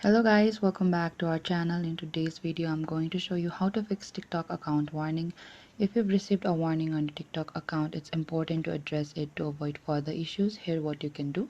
Hello guys, welcome back to our channel. In today's video I'm going to show you how to fix TikTok account warning. If you've received a warning on your TikTok account, it's important to address it to avoid further issues. Here what you can do.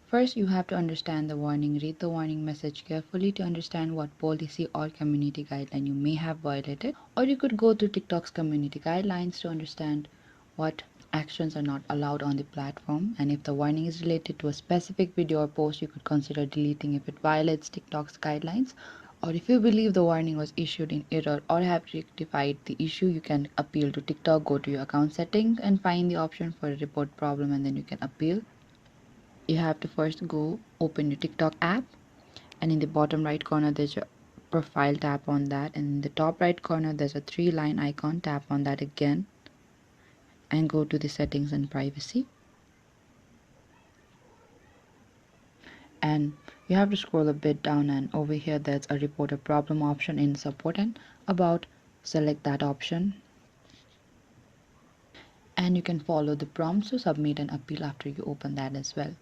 First, you have to understand the warning. Read the warning message carefully to understand what policy or community guideline you may have violated. Or you could go to TikTok's community guidelines to understand what actions are not allowed on the platform, and if the warning is related to a specific video or post, you could consider deleting if it violates TikTok's guidelines. Or if you believe the warning was issued in error or have rectified the issue, you can appeal to TikTok. Go to your account settings and find the option for report problem, and then you can appeal. You have to first go open your TikTok app, and in the bottom right corner there's your profile. Tap on that, and in the top right corner there's a 3-line icon. Tap on that again and go to the settings and privacy, and you have to scroll a bit down, and over here there's a report a problem option. In support and about, select that option, and you can follow the prompts to submit an appeal after you open that as well.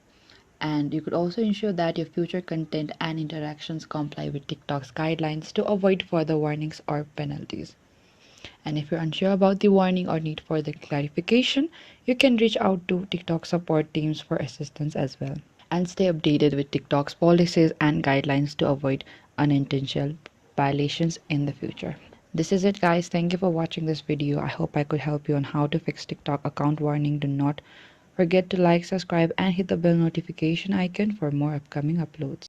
And you could also ensure that your future content and interactions comply with TikTok's guidelines to avoid further warnings or penalties. And if you're unsure about the warning or need further clarification, you can reach out to TikTok support teams for assistance as well. And stay updated with TikTok's policies and guidelines to avoid unintentional violations in the future. This is it guys. Thank you for watching this video. I hope I could help you on how to fix TikTok account warning. Do not forget to like, subscribe and hit the bell notification icon for more upcoming uploads.